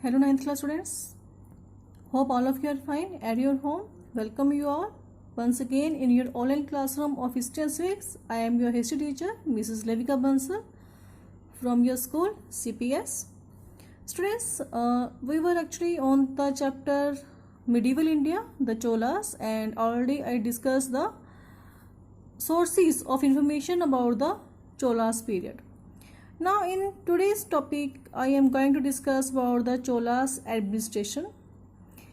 Hello, ninth class students. Hope all of you are fine at your home. Welcome you all once again in your online classroom of History and Civics. I am your history teacher, Mrs. Levika Bansal from your school, CPS. Students, we were actually on the chapter Medieval India, the Cholas, and already I discussed the sources of information about the Cholas period. Now in today's topic I am going to discuss about the Cholas administration,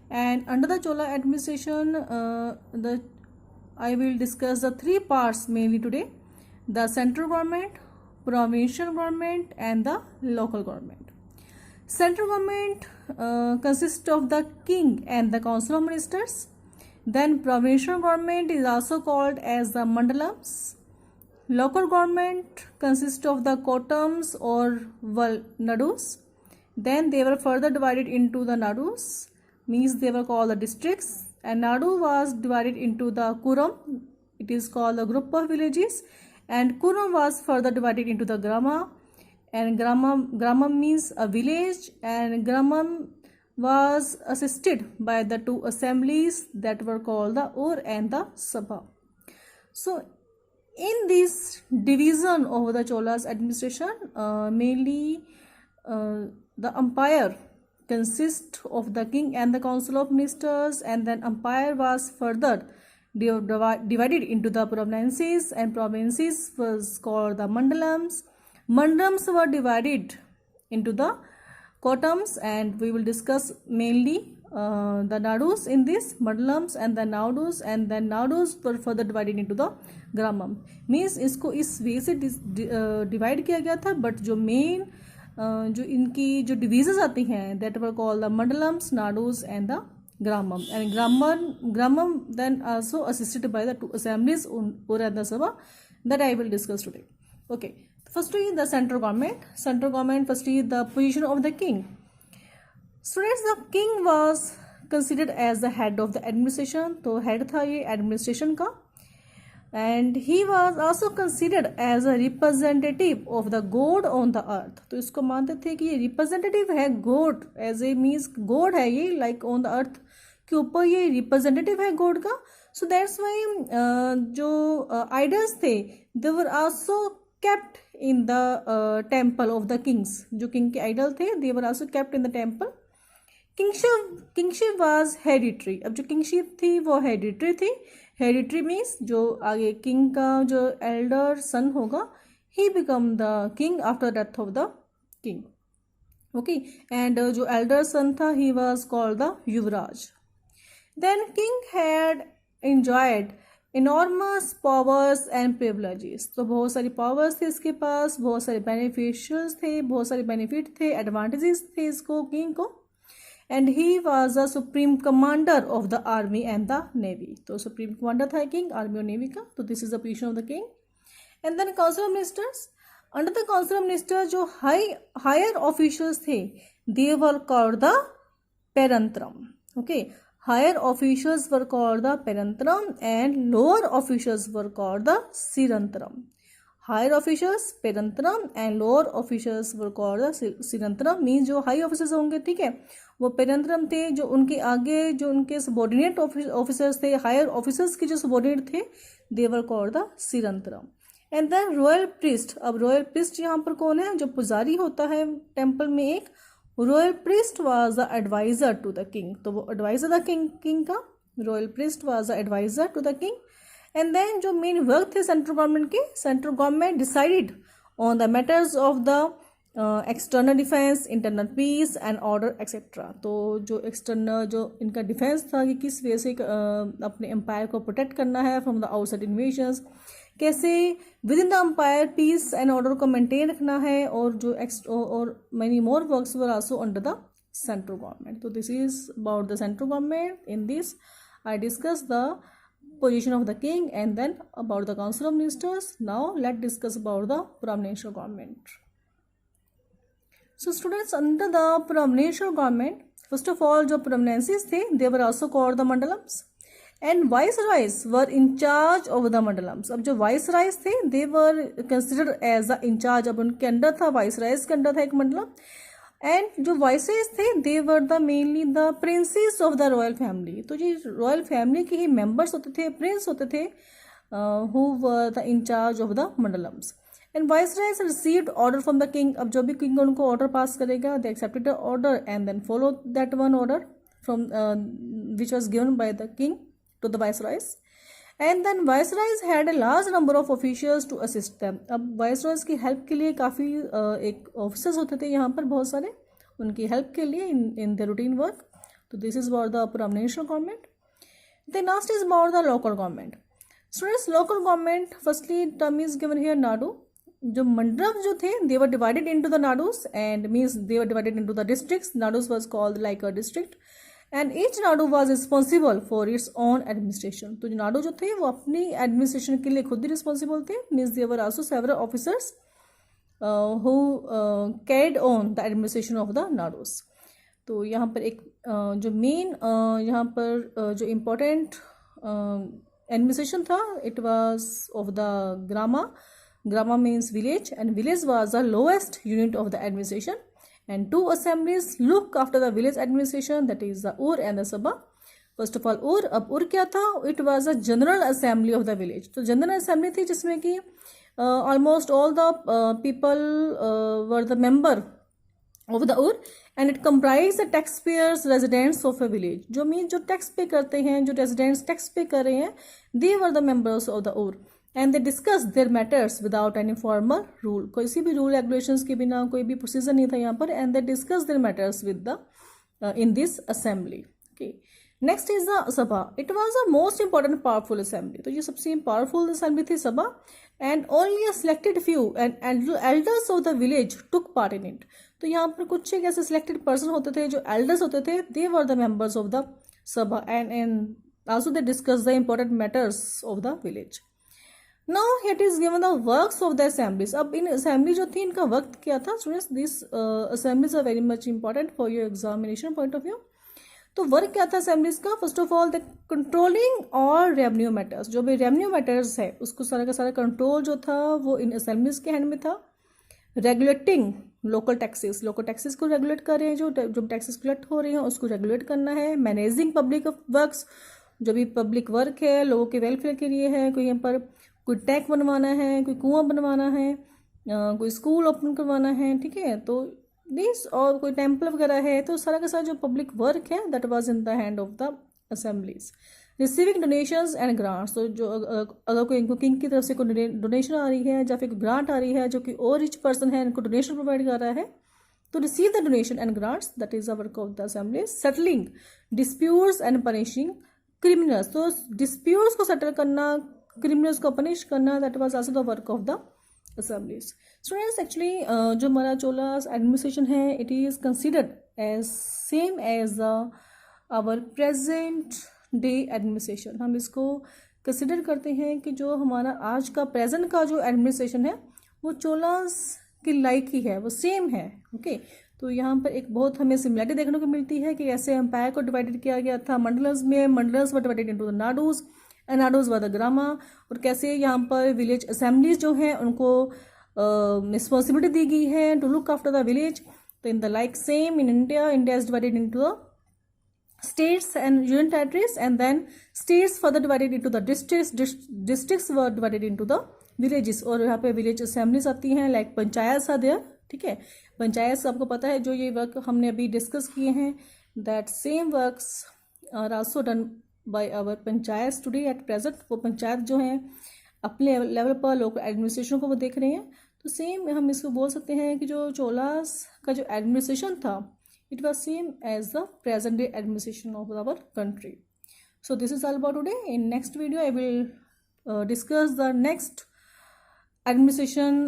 and under the Chola administration I will discuss the three parts mainly today: the central government, provincial government and the local government. Central government consists of the king and the council of ministers. Then provincial government is also called as the mandalams. Local government consists of the kotams or nadus. Then they were further divided into the nadus, means they were called the districts, and nadu was divided into the kuram, it is called a group of villages, and kuram was further divided into the grama, and gramam means a village, and gramam was assisted by the two assemblies that were called the Ur and the Sabha. So in this division of the Cholas administration, mainly the empire consists of the king and the council of ministers, and then empire was further divided into the provinces, and provinces was called the mandalams. Mandalams were divided into the kotams, and we will discuss mainly the nadus in this mandalams and the nadus, and then nadus were further divided into the gramam. Means इसको इस वे से divide किया गया था, but जो main जो इनकी जो डिवीजन आती हैं that were called the mandalams, nadus and the gramam, and gramam then also assisted by the two assemblies Ur and the Sabha that I will discuss today. Okay, firstly the central government, firstly the position of the king. Students, the king was considered as the head of the administration, तो head था ये administration का, and he was also considered as a representative of the god on the earth. तो इसको मानते थे कि ये representative है god, as a means god है ये, like on the earth के ऊपर ये representative है god का. So that's why जो idols थे they were also kept in the temple of the kings. जो king के idol थे they were also kept in the temple. Kingship was hereditary. अब जो किंगशिप थी वो हेरिटरी थी. हेरिटरी मीन्स जो आगे किंग का जो एल्डर सन होगा he become the king after death of the king. Okay, and जो एल्डर सन था he was called the yuvraj. Then king had enjoyed enormous powers and privileges. तो बहुत सारी पावर्स थे इसके पास, बहुत सारे बेनिफिशियल्स थे, बहुत सारे बेनिफिट थे, एडवांटेजेस थे इसको किंग को. And he was the supreme commander of the army and the navy. तो supreme commander था king army और navy का. तो this is the position of the king. And then council of ministers. Under the council of ministers जो higher officials थे they were called the parantram. Okay, higher officials were called the parantram and lower officials were called the sirantram. Higher officials parantram and lower officials were called the sirantram. means जो high officers होंगे, ठीक है, वो पेरंतरम थे. जो उनके आगे जो उनके सबॉर्डिनेट ऑफिसर्स थे, हायर ऑफिसर्स के जो सबॉर्डिनेट थे they were called the sirantaram. And then royal priest. अब रॉयल प्रिस्ट यहाँ पर कौन है? जो पुजारी होता है टेम्पल में एक, royal priest was the advisor to the king. तो वो एडवाइजर द किंग का, royal priest was the advisor to the king. And then जो मेन वर्क थे सेंट्रल गवर्नमेंट के, central government decided on the matters of the external defence, internal peace and order etcetera. तो जो external जो इनका defence था कि किस वे से अपने एम्पायर को प्रोटेक्ट करना है फ्रॉम द आउटसाइड इन्वेजन्स, कैसे within the empire peace and order को मेंटेन रखना है, और जो और many more works were also under the central government. तो this is about the central government. In this I discuss the position of the king and then about the council of ministers. Now let's discuss about the provincial government. So students, under the provincial government, first of all जो provinces थे they were also called the mandalams, and viceroys were in charge of the mandalams. अब जो viceroys थे they were considered as the in charge. अब उनके under था, viceroys के under था एक मंडलम, एंड जो वाइसेस थे they were the mainly the princes of the royal family, तो ये रॉयल फैमिली के ही मेंबर्स होते थे, प्रिंस होते थे, who were the in charge of the mandalams. And viceroys received order from the king, अब जो भी किंग उनको ऑर्डर पास करेगा they accepted the order and then follow that one order from which was given by the king to the viceroys. And then viceroys had a large number of officials to assist them, अब viceroys की help के लिए काफ़ी एक officers होते थे यहाँ पर बहुत सारे, उनकी हेल्प के लिए इन द रूटीन वर्क. तो this is about the provincial government. The next is about the local government. Students, local government firstly term is given here nadu. जो मंडलम जो थे they were divided into the nadus and means they were divided into the districts. Nadus was called like a district and each nadu was responsible for its own administration. तो जो नाडू जो थे वो अपनी administration के लिए खुद ही रिस्पॉन्सिबल थे. Means there were also several officers who carried on the administration of the nadus. तो यहाँ पर एक जो मेन यहाँ पर जो इम्पोर्टेंट एडमिनिस्ट्रेशन था it was of the grama. Grama means village and village was the lowest unit of the administration. And two assemblies look after the village administration, that is the Ur and the Sabha. First of all Ur, अब Ur क्या था? It was a general assembly of the village. तो general assembly थी जिसमें कि almost all the people were the member of the Ur and it comprised the taxpayers residents of a village. जो mean जो tax पे करते हैं, जो रेजिडेंट्स टैक्स पे कर रहे हैं, they were the members of the Ur. And they discuss their matters without any formal rule, किसी भी रूल रेगुलेशंस के बिना कोई भी प्रोसीजर नहीं था यहाँ पर. And they discuss their matters with the in this assembly. Okay, next is the sabha. It was the most important powerful assembly. तो ये सबसे पावरफुल असेंबली थी sabha. And only a selected few and elders of the village took part in it. तो यहाँ पर कुछ एक ऐसे सिलेक्टेड पर्सन होते थे जो एल्डर्स होते थे, they were the members of the sabha and also they discuss the important matters of the village. Now it is given the works of the assemblies. अब इन असेंबली जो थी इनका वक्त क्या था? Students, this assemblies are very much important for your examination point of view. तो work क्या था असेंबलीज का? First of all the controlling और रेवेन्यू मैटर्स, जो भी रेवेन्यू मैटर्स है उसको सारा का सारा कंट्रोल जो था वो इन असेंबलीज के हैंड में था. रेगुलेटिंग लोकल टैक्सेस को रेगुलेट कर रहे हैं, जो टैक्सेस कलेक्ट हो रहे हैं उसको रेगुलेट करना है. मैनेजिंग पब्लिक वर्क्स, जो भी पब्लिक वर्क है लोगों के वेलफेयर के लिए है, कोई यहाँ पर कोई टैंक बनवाना है, कोई कुआं बनवाना है, कोई स्कूल ओपन करवाना है, ठीक है, तो दिस और कोई टेम्पल वगैरह है, तो सारा का सारा जो पब्लिक वर्क है that was in the hand of the assemblies. Receiving donations and grants, तो जो अगर कोई इनको किंग की तरफ से कोई डोनेशन आ रही है या फिर ग्रांट आ रही है जो कि और रिच पर्सन है इनको डोनेशन प्रोवाइड कर रहा है, तो receive the donation and grants, that is the work of the assemblies. Settling disputes and punishing criminals, तो डिस्प्यूट्स को सेटल करना, क्रिमिनल्स को पनिश करना, that was also the work of the assemblies. Students, actually जो हमारा Cholas administration है it is considered as same as our present day administration. हम इसको कंसिडर करते हैं कि जो हमारा आज का प्रेजेंट का जो एडमिनिस्ट्रेशन है वो चोलास की लाइक ही है, वो सेम है. ओके, तो यहाँ पर एक बहुत हमें सिमिलरिटी देखने को मिलती है कि ऐसे एम्पायर को डिवाइडेड किया गया था मंडलस में. Mandalas were divided into the nadus and nadus were the grama. और कैसे यहाँ पर विलेज असेंबलीज जो हैं उनको रिस्पॉन्सिबिलिटी दी गई है to look after the village. तो in the like same in India is divided into the states and union territories and then states further divided into the districts were divided into the villages. और यहाँ पे village assemblies आती हैं like panchayat are there. ठीक है, पंचायत आपको पता है जो ये वर्क हमने अभी डिस्कस किए हैं, that same works are also done by our panchayat today at present. वो पंचायत जो हैं अपने लेवल पर लोकल एडमिनिस्ट्रेशन को वो देख रहे हैं. तो सेम हम इसको बोल सकते हैं कि जो चोलास का जो एडमिनिस्ट्रेशन था it was same as the present day administration of our country. So this is all about today. In next video I will discuss the next administration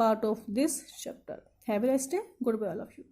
part of this chapter. Have a nice day. Goodbye all of you.